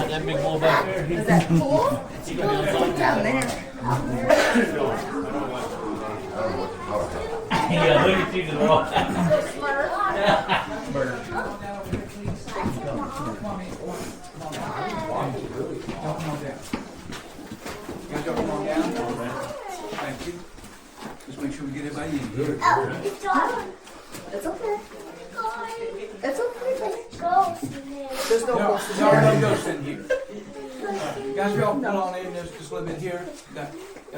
That big hole back there. Is that cool? Down there. Yeah, look at you to the wrong. Thank you. Just make sure we get everybody in here. It's okay. It's okay. There's no No, ghosts in no, there. no ghosts in here. You guys, y'all pull on in just a little bit here. Got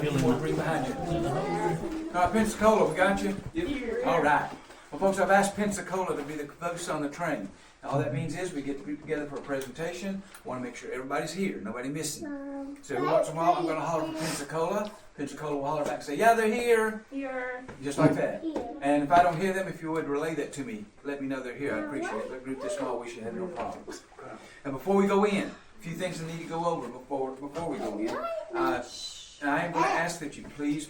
some more to bring behind you. All right, Pensacola, we got you? Yep. All right. Well, folks, I've asked Pensacola to be the host on the train. All that means is we get to be together for a presentation. Want to make sure everybody's here, nobody missing. So every once in a while, I'm going to holler for Pensacola. Pensacola will holler back and say, yeah, they're here. Here. Just like that. And if I don't hear them, if you would relay that to me, let me know they're here. I appreciate it. A group this small, we should have no problems. And before we go in, a few things I need to go over before we go in. And I am going to ask that you please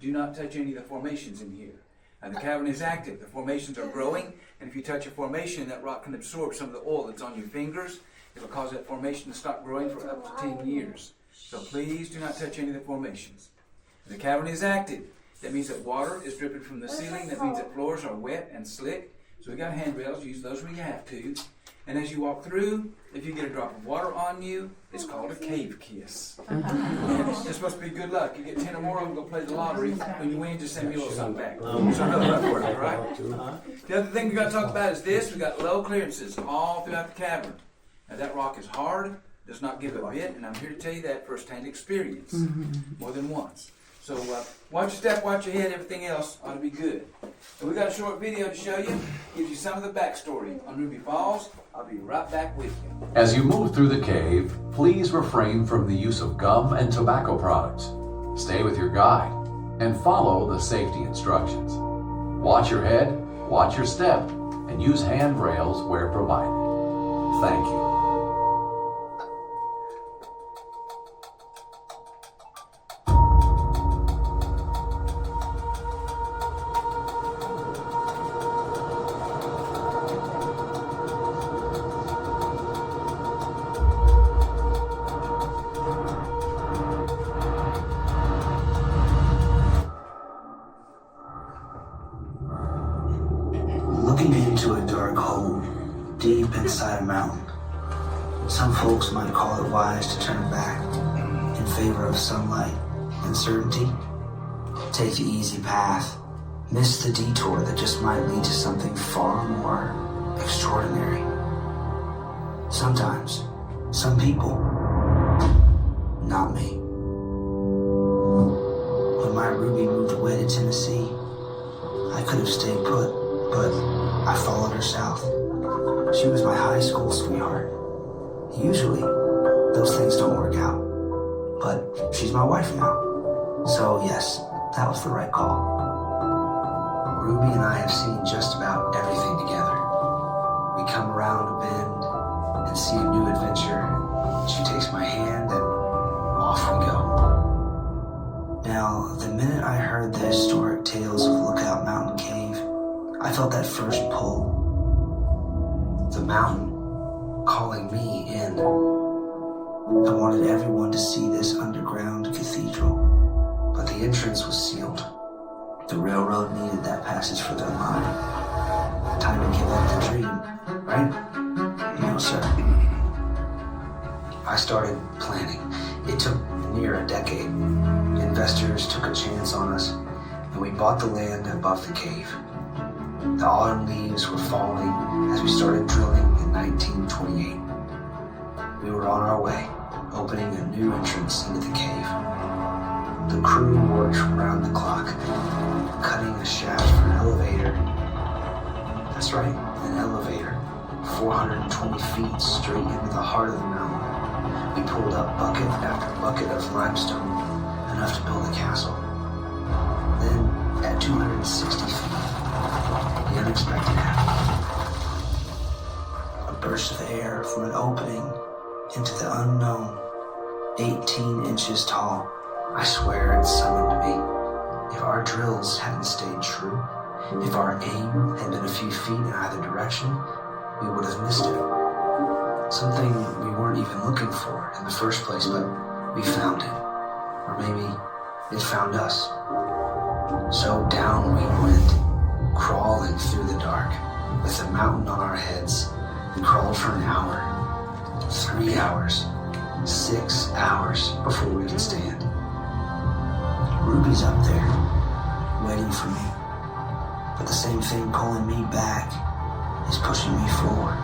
do not touch any of the formations in here. The cavern is active. The formations are growing, and if you touch a formation, that rock can absorb some of the oil that's on your fingers. It will cause that formation to stop growing for up to 10 years. So please do not touch any of the formations. The cavern is active. That means that water is dripping from the ceiling. That means that floors are wet and slick. So we got handrails. Use those when you have to. And as you walk through, if you get a drop of water on you, it's called a cave kiss. And it's supposed to be good luck. You get 10 or more of them, go play the lottery. When you win, just send me a little something back. So another luck for it, all right? The other thing we got to talk about is this. We got low clearances all throughout the cavern. Now that rock is hard, does not give a bit, and I'm here to tell you that first-hand experience, more than once. So watch your step, watch your head, everything else ought to be good. So we got a short video to show you, gives you some of the backstory on Ruby Falls. I'll be right back with you. As you move through the cave, please refrain from the use of gum and tobacco products. Stay with your guide and follow the safety instructions. Watch your head, watch your step, and use handrails where provided. Thank you. Looking into a dark hole deep inside a mountain. Some folks might call it wise to turn back in favor of sunlight and certainty. Take the easy path, miss the detour that just might lead to something far more extraordinary. Sometimes, some people, not me. When my Ruby moved away to Tennessee, I could have stayed put. But I followed her south. She was my high school sweetheart. Usually, those things don't work out. But she's my wife now. So yes, that was the right call. Ruby and I have seen just about everything together. We come around a bend and see a new adventure. She takes my hand and off we go. Now, the minute I heard the historic tales of Lookout Mountain Cave, I felt that first pull. The mountain calling me in. I wanted everyone to see this underground cathedral, but the entrance was sealed. The railroad needed that passage for their line. Time to give up the dream, right? No, sir. I started planning. It took near a decade. Investors took a chance on us, and we bought the land above the cave. The autumn leaves were falling as we started drilling in 1928. We were on our way, opening a new entrance into the cave. The crew worked round the clock, cutting a shaft for an elevator. That's right, an elevator, 420 feet straight into the heart of the mountain. We pulled up bucket after bucket of limestone, enough to build a castle. Then, at 260 feet, unexpected happened. A burst of air from an opening into the unknown, 18 inches tall. I swear it summoned me. If our drills hadn't stayed true, if our aim had been a few feet in either direction, we would have missed it. Something we weren't even looking for in the first place, but we found it. Or maybe it found us. So down we went, crawling through the dark, with the mountain on our heads. We crawled for an hour, 3 hours, 6 hours before we could stand. Ruby's up there, waiting for me. But the same thing pulling me back is pushing me forward,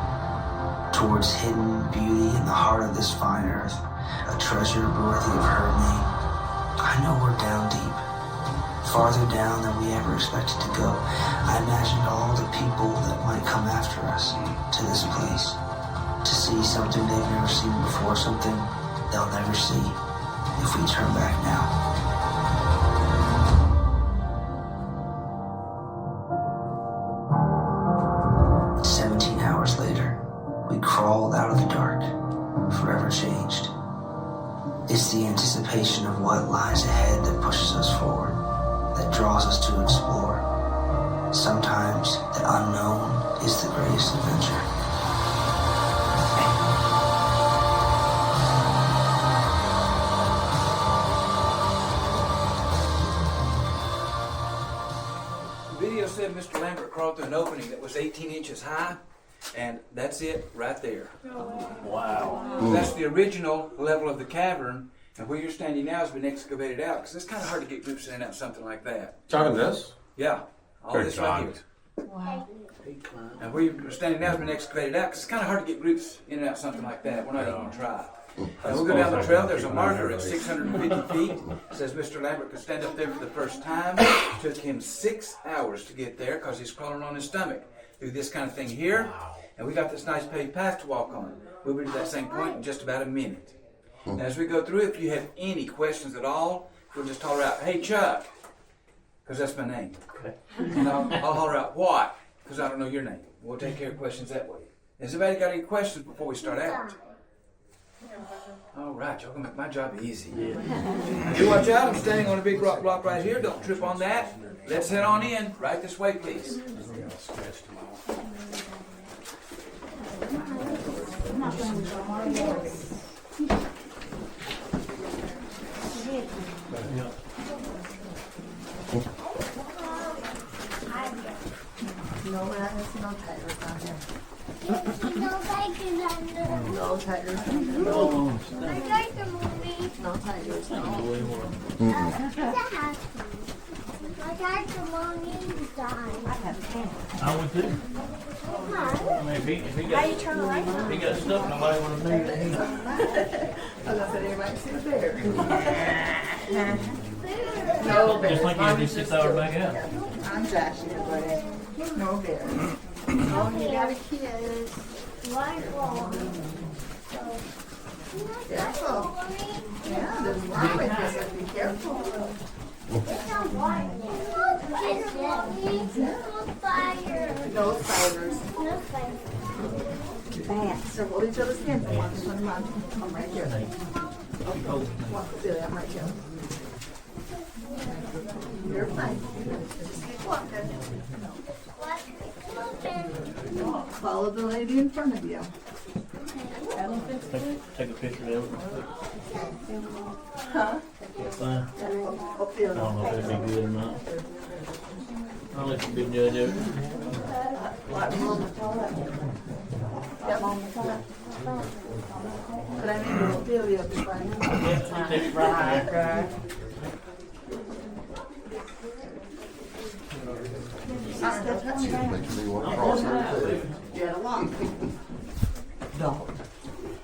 towards hidden beauty in the heart of this fine earth, a treasure worthy of her name. I know we're down deep, farther down than we ever expected to go. I imagined all the people that might come after us to this place, to see something they've never seen before, something they'll never see if we turn back now. Crawled out of the dark, forever changed. It's the anticipation of what lies ahead that pushes us forward, that draws us to explore. Sometimes the unknown is the greatest adventure. The video said Mr. Lambert crawled through an opening that was 18 inches high. And that's it right there. Wow. That's the original level of the cavern, and where you're standing now has been excavated out, because it's kind of hard to get groups in and out something like that. Talking this? Yeah, all Good this God. right here. Wow. And where you're standing now has been excavated out, because it's kind of hard to get groups in and out something like that. We're not even going to try. And we'll go down the trail. There's a marker at 650 feet. It says Mr. Lambert could stand up there for the first time. It took him 6 hours to get there, because he's crawling on his stomach through this kind of thing here. And we got this nice paved path to walk on. We'll be to that same point in just about a minute. And as we go through, if you have any questions at all, we'll just holler out, "Hey, Chuck," because that's my name. Okay. And I'll holler out, "What?" because I don't know your name. We'll take care of questions that way. Has anybody got any questions before we start out? All right, y'all gonna make my job easy. Now, you watch out, I'm standing on a big rock block right here. Don't trip on that. Let's head on in. Right this way, please. No tigers down here. No tigers. No tigers. No. I have 10. I would too. I mean, if he got, if he got stuff, nobody would have knew that he. I was gonna say, anybody see a bear? No bear. Just like you had these 6 hours back out. I'm Josh here, buddy. No bear. Oh, you got a kid. Careful. Yeah, there's wild in this. Be careful. No spiders. Bats. So hold each other's hands. I'm right here. Walk with Billy. I'm right here. You're fine. Just keep walking. Follow the lady in front of you. Take a picture of it. Huh? Fine. Up here. I don't know if it'd be good or not. I'll let you be the judge of it. Like mom and pop. Yep. But I need to feel you up if I know. Yeah, you take it right there. Makes me want to cross everything. Get along. Dog.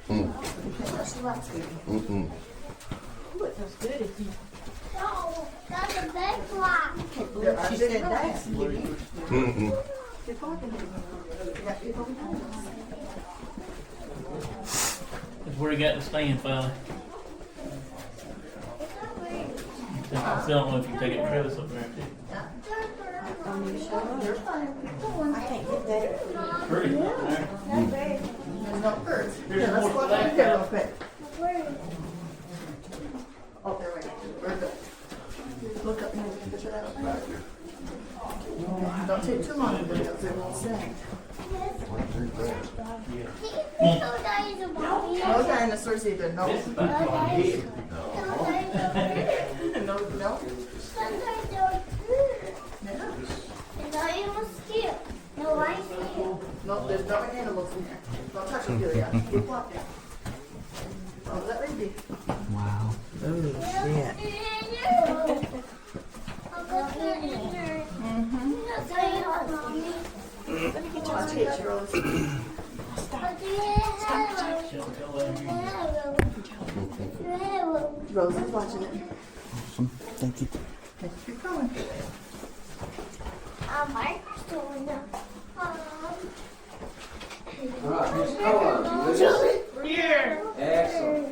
Mm-mm. That's a big rock. She said that. Mm-mm. You're talking to me. Yeah, you're talking to me. That's where he got to stand, finally. I still don't know if you can take it to Travis up there, too. You're fine. I can't get that. Pretty. There's no birds. Here, let's walk over here real quick. Oh, there we go. We're good. Look up here. Picture that up there. Don't take too long to do it, it won't sing. No dinosaurs either, no. No, no. No, there's no animals in there. Don't touch them, Julia. Keep walking. Oh, let me be. Wow. Oh, shit. Let me get your tape, Rose. Rose is watching it. Awesome. Thank you. Keep going. Alright, Miss Cola, excellent.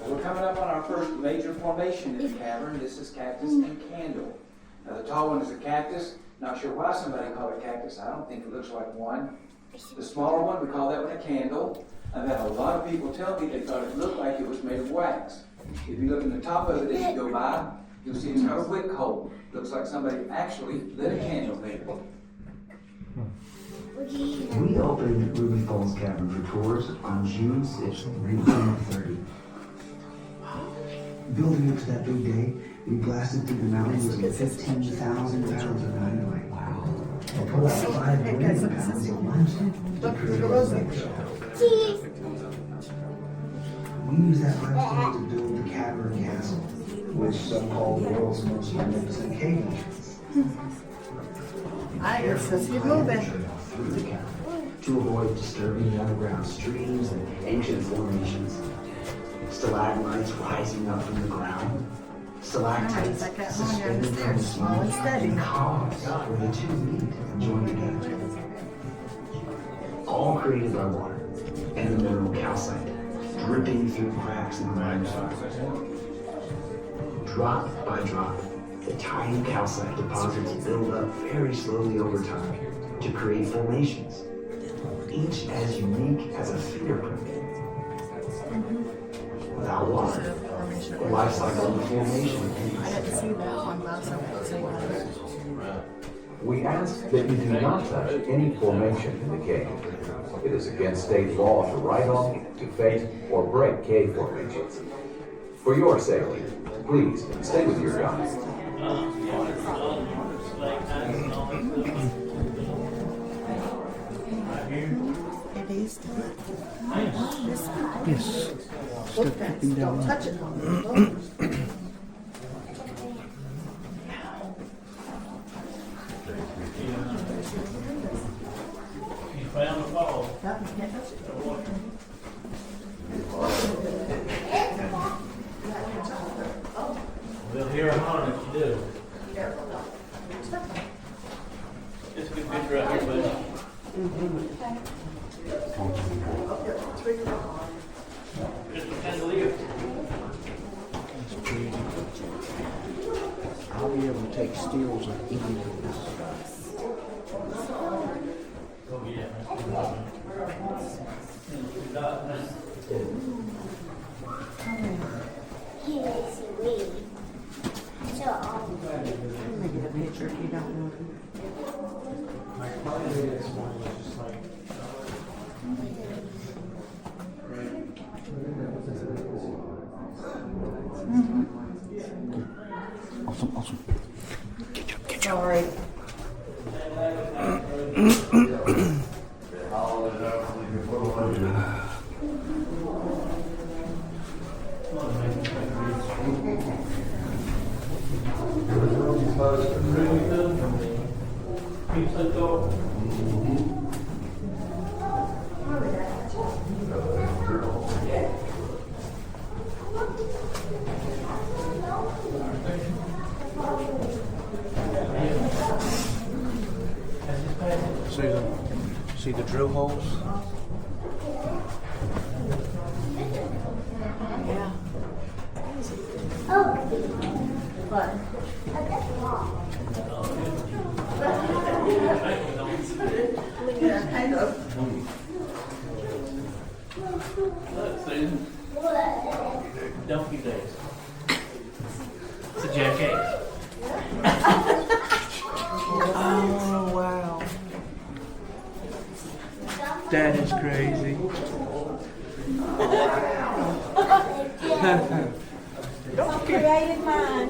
We're coming up on our first major formation in the cavern. This is cactus and candle. Now the tall one is a cactus. Not sure why somebody called it cactus. I don't think it looks like one. The smaller one, we call that one a candle. I've had a lot of people tell me they thought it looked like it was made of wax. If you look in the top of it as you go by, you'll see it's got a wick hole. Looks like somebody actually lit a candle there. We opened Ruby Falls Cavern for tours on June 6th, 1930. Building up to that big day, we blasted through the mountains with 15,000 pounds of dynamite. Wow. And pulled out 5 million pounds of limestone to create a light show. We used that limestone to build the cavern castle, which some call the world's most magnificent cave entrance. I guess let's keep moving. Through the cavern to avoid disturbing the underground streams and ancient formations. Stalagmites rising up from the ground. Stalactites Like that home suspended from the downstairs, small and ceiling. steady. And columns where the two meet and join together. All created by water and the mineral calcite, dripping through cracks in the limestone. Drop by drop, the tiny calcite deposits build up very slowly over time to create formations, each as unique as a fingerprint. Without water, the life cycle of the formation I ends. didn't see that one last time. We ask that you do not touch any formation in the cave. It is against state law to write on, to fake, or break cave formations. For your safety, please stay with your guide. It is still. Yes. Look, don't touch it. You found the fall. That one can't touch it. We'll hear a horn if you do. Careful. It's a good picture right here, buddy. Just a chandelier. I'll be able to take stills of any of this. Oh, yeah. Let me get a picture if you don't know. Awesome, awesome. Sorry. See the drill holes? Yeah. But Yeah, kind of. Look, Susan. Donkey days. It's a jackass. Oh, wow. That is crazy. Created mine.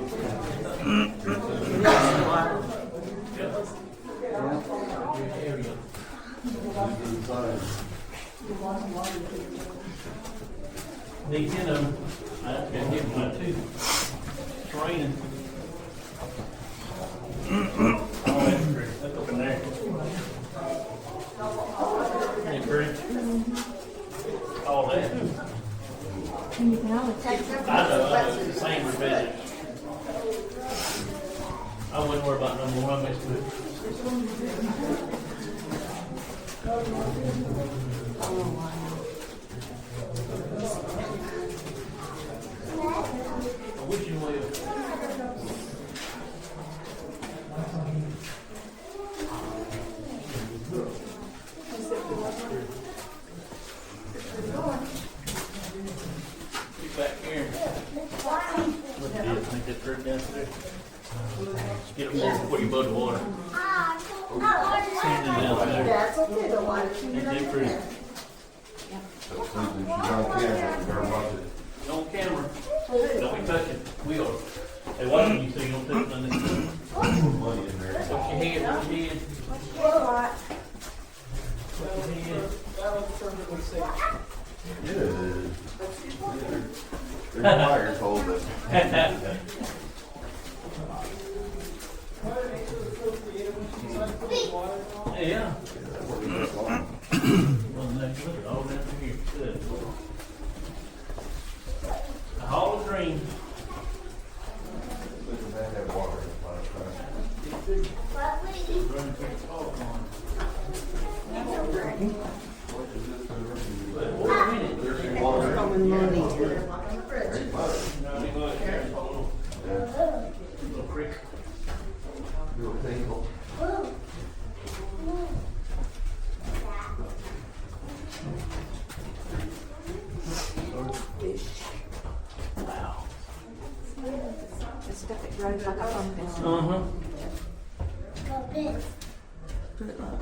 These in them, I gotta get one too. It's raining. Oh, that's pretty. Look up in there. Ain't pretty? All that. And you can always take them. I know, it's the same percentage. I wouldn't worry about no more, I messed with it. I wish you would. Get back here. Look at this, make that dirt down there. Get up there before you bug the water. Sand it down there. That's okay, don't want to. Ain't that pretty? So Susan, she's on camera, you better watch it. On camera. Don't be touching. We are. Hey, watching you so you don't touch nothing. Money in there. Watch your head, watch your head. Watch your head. Yeah, it is. There's wires holding it. Yeah. Well, next, look at all that through here. Good. A Hall of Dreams. Look at that water. Running through the fog line. But wait a minute. There's some water. No, they go out there, it's a little creek. Little tinkle. Wow. It's stuff that grows like a pumpkin. Uh-huh. Put it like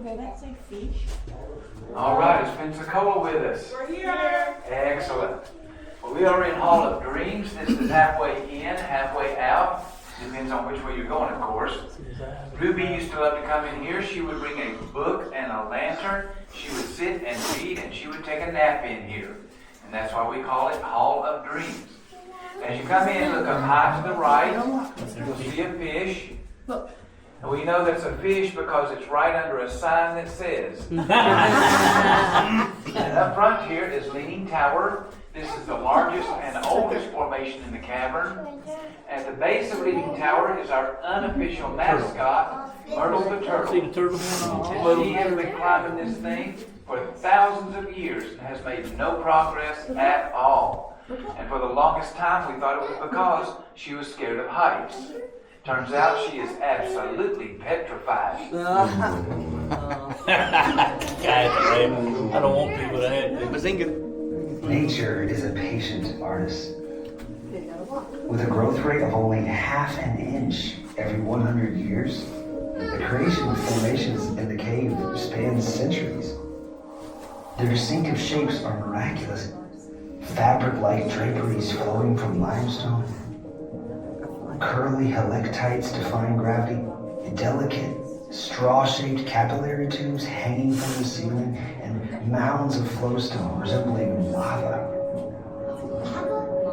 that. That's a fish. All right, is Pensacola with us? We're here. Excellent. Well, we are in Hall of Dreams. This is halfway in, halfway out. Depends on which way you're going, of course. Ruby used to love to come in here. She would bring a book and a lantern. She would sit and read, and she would take a nap in here. And that's why we call it Hall of Dreams. As you come in, look up high to the right. You'll see a fish. Look. And we know that's a fish because it's right under a sign that says. And up front here is Leaning Tower. This is the largest and oldest formation in the cavern. At the base of Leaning Tower is our unofficial mascot, Myrtle the Turtle. See the turtle? And she has been climbing this thing for thousands of years and has made no progress at all. And for the longest time we thought it was because she was scared of heights. Turns out she is absolutely petrified. I don't want people to have it. Bazinga. Nature is a patient artist. With a growth rate of only half an inch every 100 years, the creation of formations in the cave spans centuries. Their distinctive shapes are miraculous. Fabric-like draperies flowing from limestone, curly helictites defying gravity, delicate straw-shaped capillary tubes hanging from the ceiling, and mounds of flowstone resembling lava.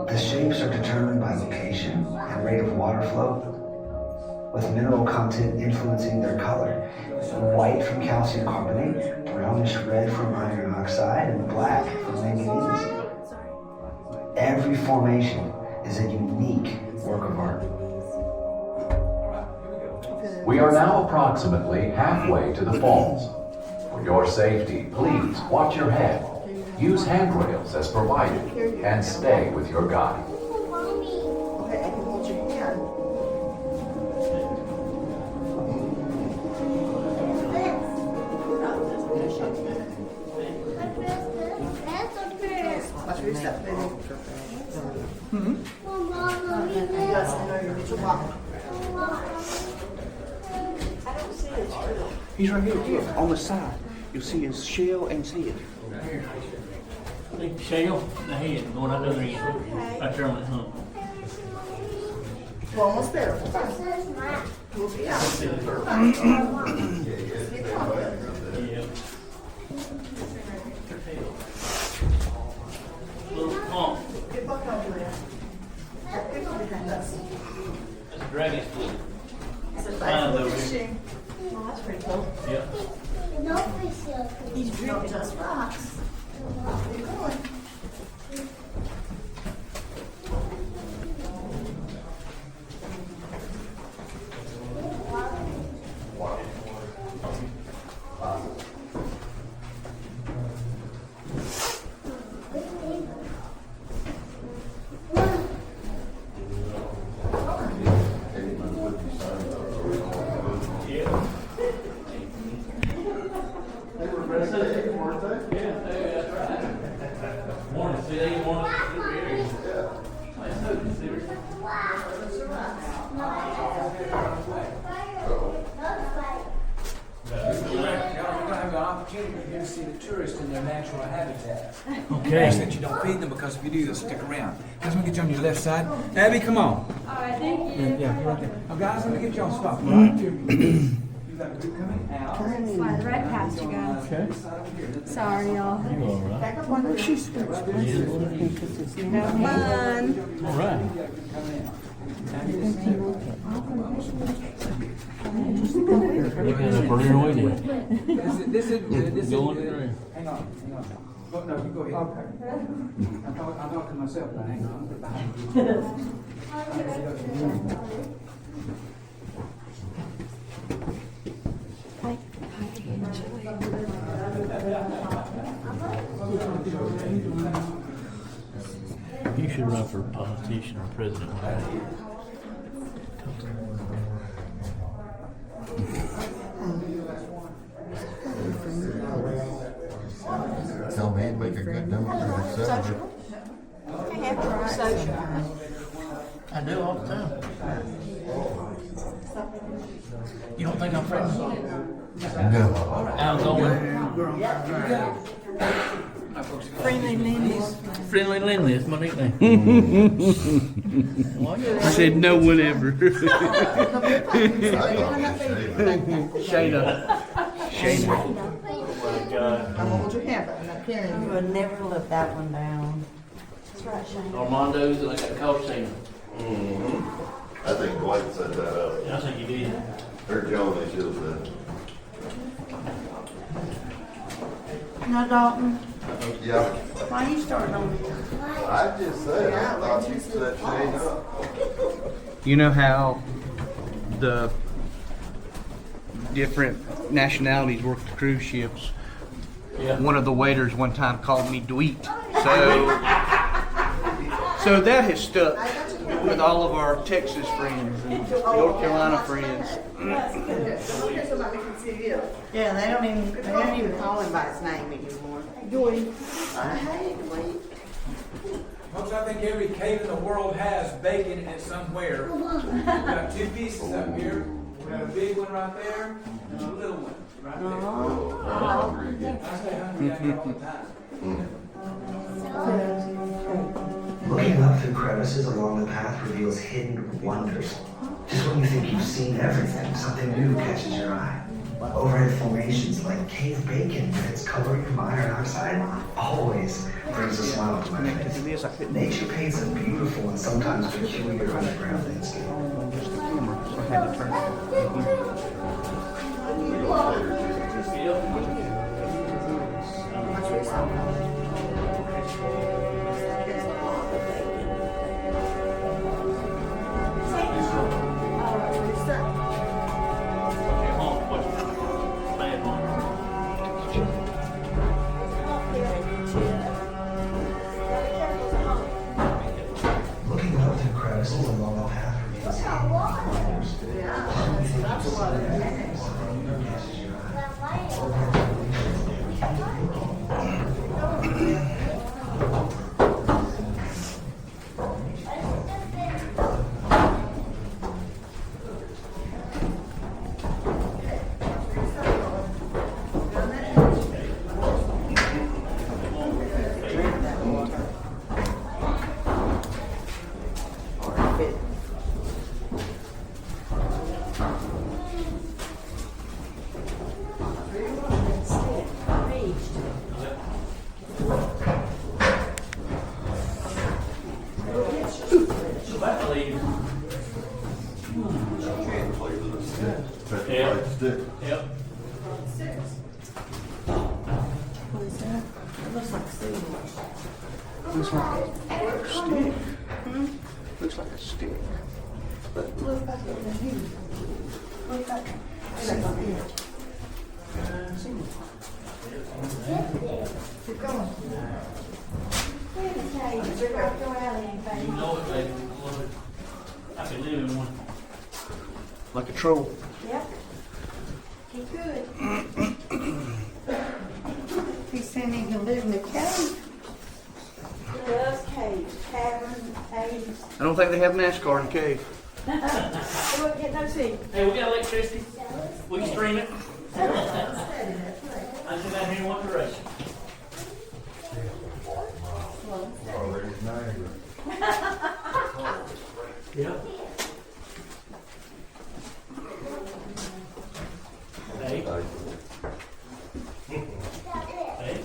The shapes are determined by location and rate of water flow, with mineral content influencing their color. White from calcium carbonate, brownish red from iron oxide, and black from manganese. Every formation is a unique work of art. We are now approximately halfway to the falls. For your safety, please watch your head. Use handrails as provided and stay with your guide. Get your wallet. He's right here. Look, on the side. You'll see his shell and his head. Big shell, the head, going up the other end. Right there on that hump. We're almost there. We'll be out. Yeah. Little hump. Get back over there. Get over behind us. That's a dragon's foot. It's a Fine, though, nice fishing. Oh, that's pretty cool. Yeah. He's not just rocks. Keep going. Morning, see, they want us to sit here. Nice hoodie, see her. Y'all are gonna have an opportunity here to see the tourists in their natural habitat. Ask Okay. that you don't feed them because if you do, they'll stick around. Guys, let me get you on your left side. Abby, come on. Alright, thank you. Yeah, right there. Oh, guys, let me get you on spot right here. You got a group coming out. Slide right past you guys. Okay. Sorry, y'all. You all right? Back up on her. She's Fun. All right. You got a career with you. This is. Going through. Hang on. No, you go ahead. Okay. I'm talking to myself now. Hang on. You should run for politician or president. Tell me he'd make a good Democratic senator. I do all the time. You don't think I'm friendly? No. Outgoing. Friendly Lindy's. Friendly Lindley is my nickname. I said no one ever. I thought Shayna. Shayna. Oh my God. I'm gonna hold your hand, but I'm not carrying you. would never let that one down. That's right, Shane. Armando's and I got coach team. I think Dwight set that up. I think you did. Or Joan, they should have said. No, Dalton, Yeah, why are you starting on me? I just said, I thought you set Shane up. You know how the different nationalities work the cruise ships? Yeah. One of the waiters one time called me Dweet. So that has stuck with all of our Texas friends and North Carolina friends. Okay, somebody can see you. Yeah, they don't even call him by his name anymore. Hey, wait. Folks, I think every cave in the world has bacon in it somewhere. We've got two pieces up here. We got a big one right there and a little one right there. I stay hungry out here all the time. Looking up through crevices along the path reveals hidden wonders. Just when you think you've seen everything, something new catches your eye. Overhead formations like cave bacon with its covering of iron oxide always brings a smile to my face. Nature paints a beautiful and sometimes peculiar underground landscape. Looking up through crevices along the path reveals hidden wonders. Catches your eye. Yeah. Stick. Yep. What is that? It looks like seaweed. Looks like a stick. Looks like a stick. But look back over here. Look back. Look back here. Keep going. You know it, baby. I could live in one. Like a troll. Yep. He could. He's saying he can live in the cave. He loves caves, caverns, caves. I don't think they have NASCAR in the cave. He won't get no sleep. Hey, we got electricity. We can stream it. I sit down here and watch the race. Already Niagara. Yeah. Hey. Hey.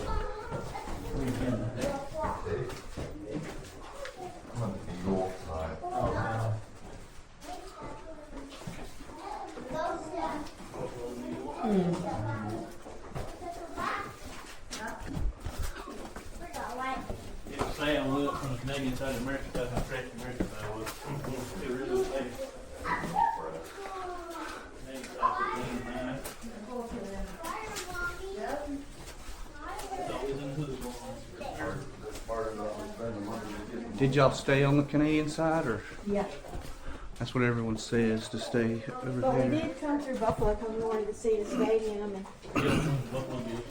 I'm gonna be York tonight. It was saying I went from the Canadian side of America to the French American side. It really was saying. Canadian side was it's always in the hood going on. Did y'all stay on the Canadian side, or Yeah. that's what everyone says to stay over But we there? did come through Buffalo because we wanted to see the stadium, and Buffalo Bills.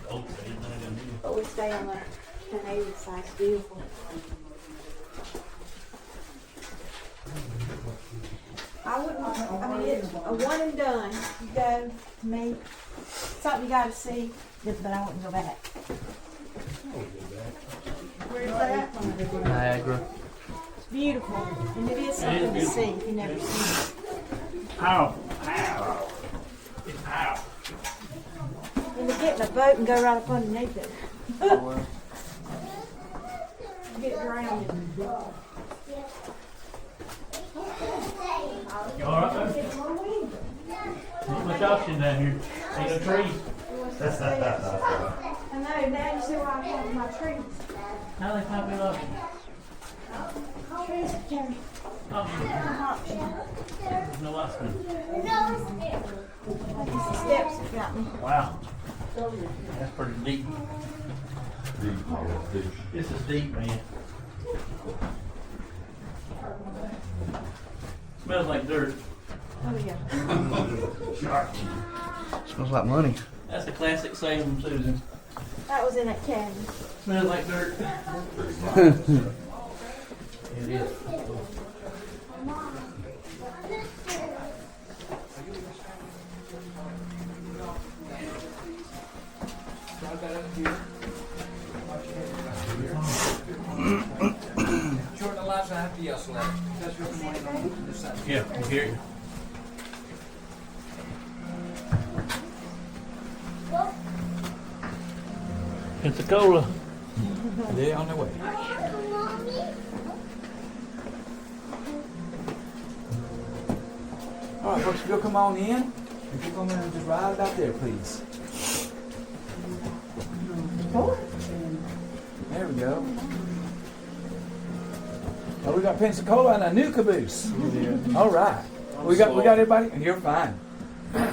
Old stadium, I didn't do but we stay on the Canadian side. It's beautiful. I wouldn't. I mean, it's a one and done. You go to me. Something you got to see, but I wouldn't go back. Where's that? Niagara. It's beautiful, and it is something to see if you never seen it. How? How? It's how? And to get in a boat and go right up underneath it. Get drowned. You alright, man? Not much option down here. Ain't no trees. I know, now you see why I have my trees. How they find good option? Trees can Option. There's no option. like it's the steps that got me. Wow. That's pretty deep. Deep, man, deep. This is deep, man. Smells like dirt. Oh yeah. Smells like money. That's a classic saying from Susan. That was in that cabin. Smells like dirt. It is. Short the lights, I have to yell slow. Yeah, you hear it? Pensacola. They're on their way. All right, folks, if you'll come on in. If you come in and just ride about there, please. There we go. Oh, we got Pensacola and a new caboose. All right. We got everybody. You're fine.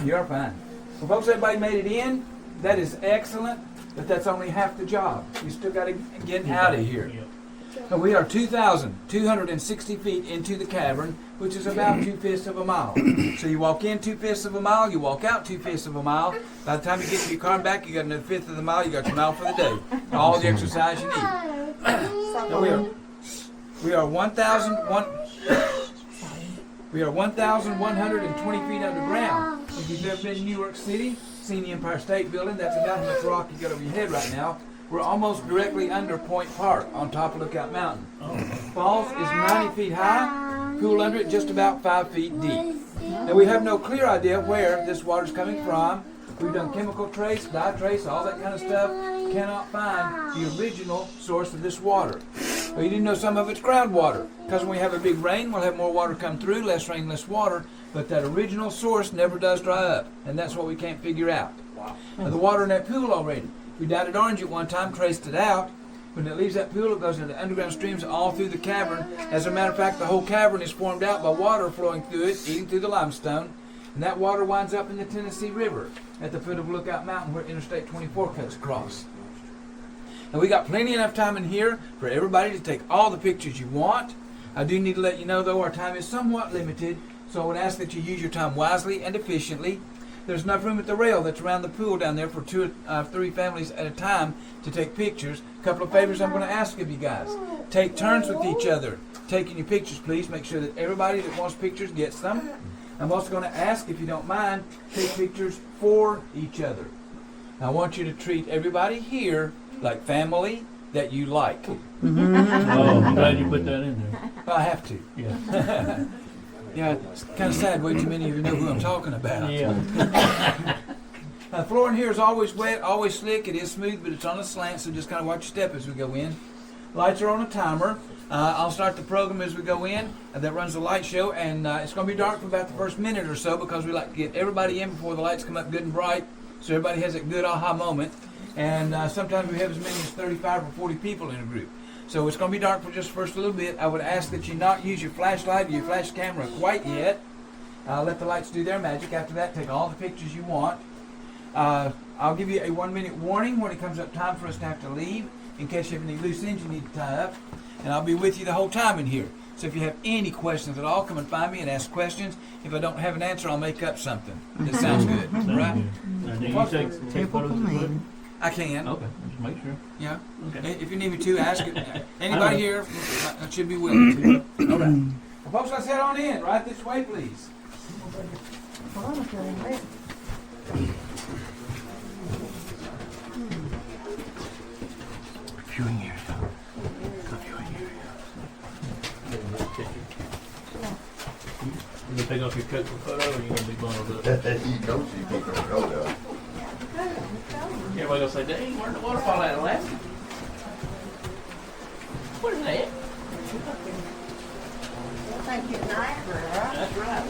You're fine. Well, folks, everybody made it in. That is excellent, but that's only half the job. You still got to get out of here. And we are 2,260 feet into the cavern, which is about 2/5 of a mile. So you walk in 2/5 of a mile, you walk out 2/5 of a mile. By the time you get to your car and back, you got another 1/5 of the mile. You got your mile for the day. All the exercise you need. Now we are 1,120 feet underground. If you've ever been to New York City, seen the Empire State Building, that's about how much rock you got over your head right now. We're almost directly under Point Park on top of Lookout Mountain. Falls is 90 feet high, pool under it just about 5 feet deep. Now we have no clear idea where this water's coming from. We've done chemical trace, dye trace, all that kind of stuff. Cannot find the original source of this water. Well, you didn't know some of it's groundwater. Because when we have a big rain, we'll have more water come through, less rain, less water. But that original source never does dry up. And that's what we can't figure out. Wow. Now, the water in that pool already. We dyed it orange at one time, traced it out. When it leaves that pool, it goes into underground streams all through the cavern. As a matter of fact, the whole cavern is formed out by water flowing through it, eating through the limestone. And that water winds up in the Tennessee River at the foot of Lookout Mountain where Interstate 24 cuts across. And we got plenty enough time in here for everybody to take all the pictures you want. I do need to let you know, though, our time is somewhat limited, so I would ask that you use your time wisely and efficiently. There's enough room at the rail that's around the pool down there for 2 or 3 families at a time to take pictures. A couple of favors I'm going to ask of you guys. Take turns with each other. Taking your pictures, please. Make sure that everybody that wants pictures gets them. I'm also going to ask, if you don't mind, take pictures for each other. I want you to treat everybody here like family that you like. Oh, I'm glad you put that in there. Well, I have to. Yeah. Yeah, it's kind of sad. Way too many of you know who I'm talking about. Yeah. The floor in here is always wet, always slick. It is smooth, but it's on a slant, so just kind of watch your step as we go in. Lights are on a timer. I'll start the program as we go in. That runs the light show, and it's going to be dark for about the first minute or so because we like to get everybody in before the lights come up good and bright, so everybody has that good aha moment. And sometimes we have as many as 35 or 40 people in a group. So it's going to be dark for just the first little bit. I would ask that you not use your flashlight or your flash camera quite yet. Let the lights do their magic. After that, take all the pictures you want. I'll give you a 1-minute warning when it comes up time for us to have to leave, in case you have any loose ends you need to tie up. And I'll be with you the whole time in here. So if you have any questions at all, come and find me and ask questions. If I don't have an answer, I'll make up something. That sounds good, right? Now, do you take photos of the I can. Okay, just make sure. Yeah. Okay. If you need me to, ask it. Anybody here I should be willing to. All right. Well, folks, let's head on in. Right this way, please. Viewing area. Viewing area. You gonna take off your coat for photo, or you gonna be bundled up? You know she put her coat up. Everybody gonna say, "Dang, where'd the waterfall at, Alaska?" Where's that? Thank you, Niagara, right? That's right.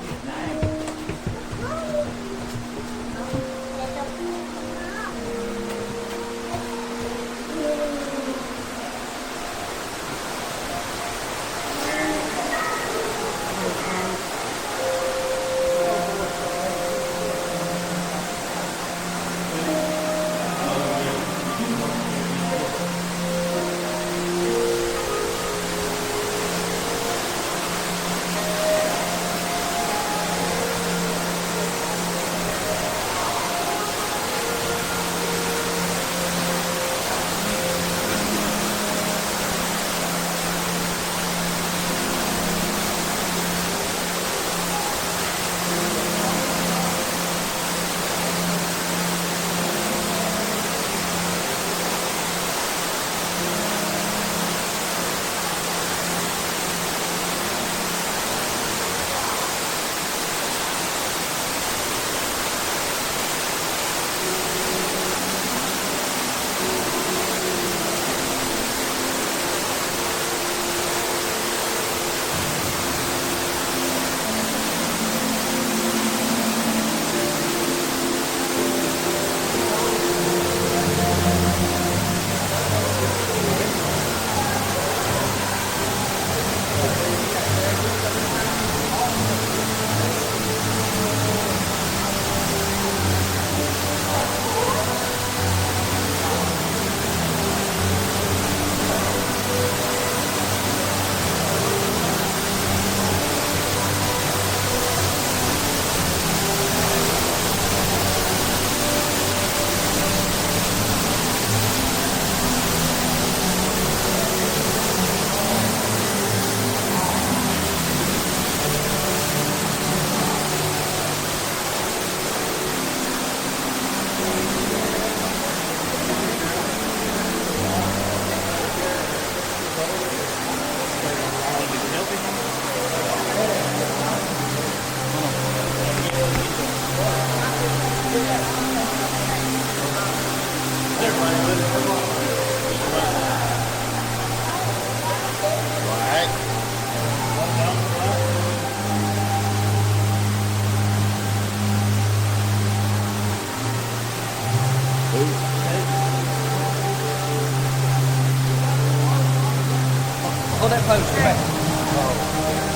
that post. Come back.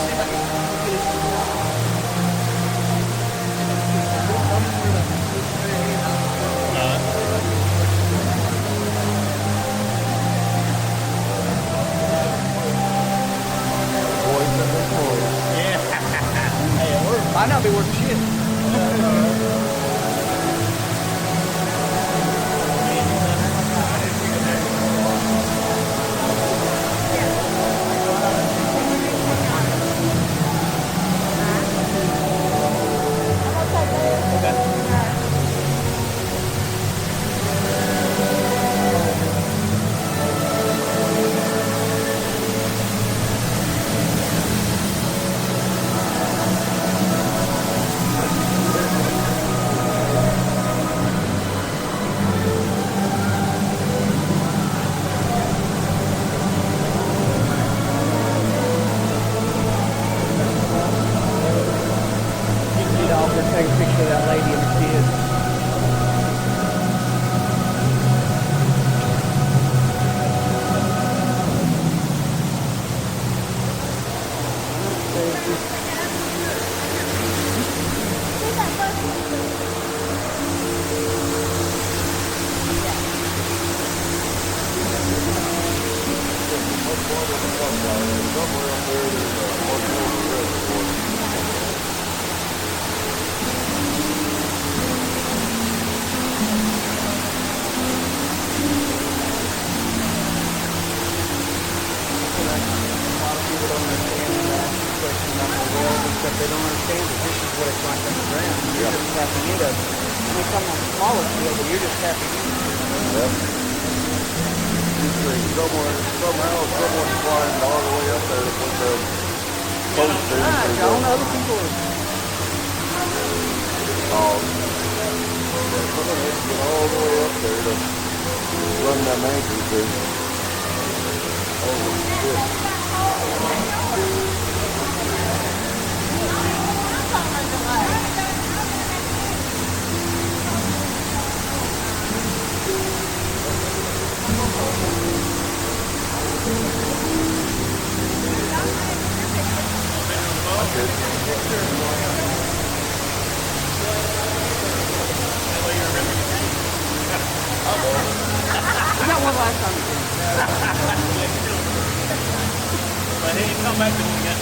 See if I can get it. Might not be worth shit. Take a picture of that lady and the kids. Except they don't understand that this is what it's like underground. You're just tapping into it. When they come on the smaller scale, but you're just tapping into it. Yep. Somehow someone's flying all the way up there with the post there. John, other people are... Someone has to get all the way up there to run them anchors there. Holy shit. We got one last time. But he didn't come back to me again.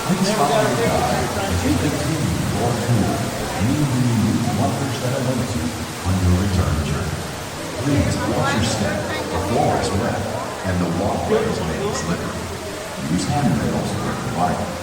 Please follow your guide as you continue your tour. We bring you wonders that await you on your return journey. Please watch your step. The floor is wet and the walkway is made slippery. Use handrails where required.